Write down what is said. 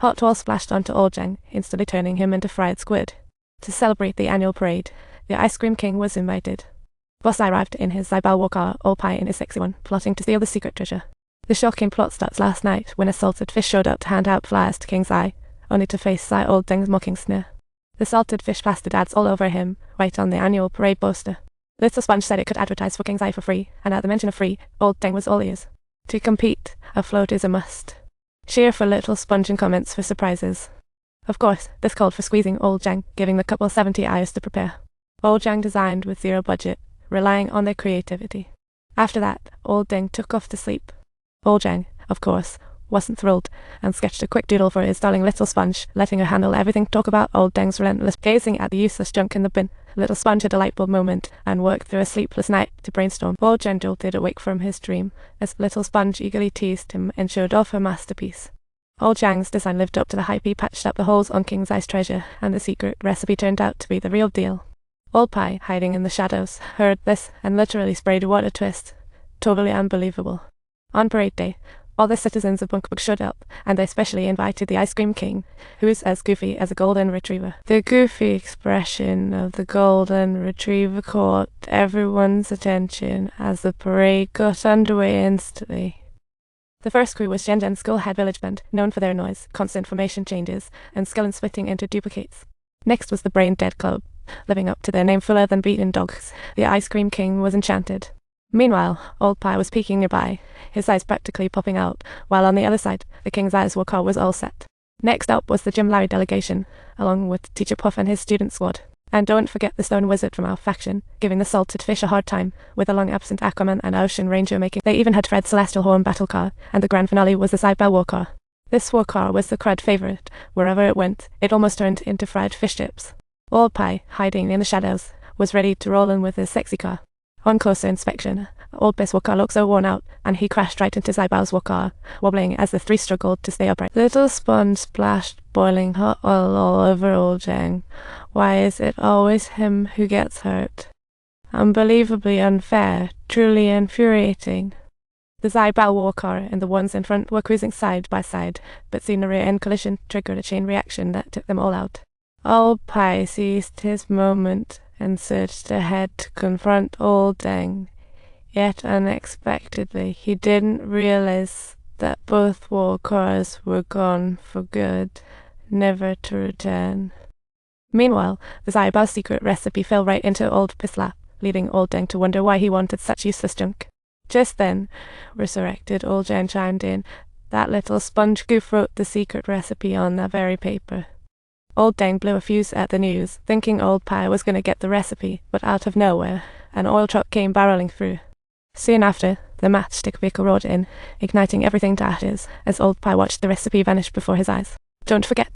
Hot oil splashed onto old Zhang, instantly turning him into fried squid. To celebrate the annual parade, the Ice Cream King was invited. Boss arrived in his XieBao war car, old Pie in his sexy one, plotting to steal the secret treasure. The shocking plot starts last night when a salted fish showed up to hand out flyers to King Xie, only to face old Zhang's mocking sneer. The salted fish plastered ads all over him, right on the annual parade poster. Little Sponge said it could advertise for King Xie for free, and at the mention of free, old Zhang was all ears. To compete, a float is a must. Cheer for Little Sponge and comments for surprises. Of course, this called for squeezing old Zhang, giving the couple 70 hours to prepare. Old Zhang designed with zero budget, relying on their creativity. After that, old Zhang took off to sleep. Old Zhang, of course, wasn't thrilled, and sketched a quick doodle for his darling Little Sponge, letting her handle everything. Talk about old Zhang's relentless gazing at the useless junk in the bin. Little Sponge had a light bulb moment, and worked through a sleepless night to brainstorm. Old Zhang jolted awake from his dream, as Little Sponge eagerly teased him and showed off her masterpiece. Old Zhang's design lived up to the hype. He patched up the holes on King Xie's treasure, and the secret recipe turned out to be the real deal. Old Pie, hiding in the shadows, heard this and literally sprayed water twist. Totally unbelievable. On parade day, all the citizens of Bunkbuk showed up, and they especially invited the Ice Cream King, who is as goofy as a golden retriever. The goofy expression of the golden retriever caught everyone's attention as the parade got underway instantly. The first crew was Zhen's School Head Village Band, known for their noise, constant formation changes, and skill in splitting into duplicates. Next was the Brain Dead Club, living up to their name fuller than beaten dogs. The Ice Cream King was enchanted. Meanwhile, old Pie was peeking nearby, his eyes practically popping out, while on the other side, the King Xie's war car was all set. Next up was the Jim Larry delegation, along with Teacher Puff and his student squad. And don't forget the Stone Wizard from our faction, giving the salted fish a hard time, with a long-absent Aquaman and Ocean Ranger making. They even had Fred's Celestial Horn battle car, and the grand finale was the XieBao war car. This war car was the crowd favorite. Wherever it went, it almost turned into fried fish chips. Old Pie, hiding in the shadows, was ready to roll in with his sexy car. On closer inspection, old Biff's war car looked so worn out, and he crashed right into XieBao's war car, wobbling as the three struggled to stay upright. Little Sponge splashed boiling hot oil all over old Zhang. Why is it always him who gets hurt? Unbelievably unfair, truly infuriating. The XieBao war car and the ones in front were cruising side by side, but soon a rear-end collision triggered a chain reaction that took them all out. Old Pie seized his moment and surged ahead to confront old Zhang. Yet unexpectedly, he didn't realize that both war cars were gone for good, never to return. Meanwhile, the XieBao secret recipe fell right into old Piss lap, leading old Zhang to wonder why he wanted such useless junk. Just then, resurrected old Zhang chimed in. That little sponge goof wrote the secret recipe on that very paper. Old Zhang blew a fuse at the news, thinking old Pie was going to get the recipe, but out of nowhere, an oil truck came barreling through. Soon after, the matchstick vehicle roared in, igniting everything to ashes as old Pie watched the recipe vanish before his eyes. Don't forget,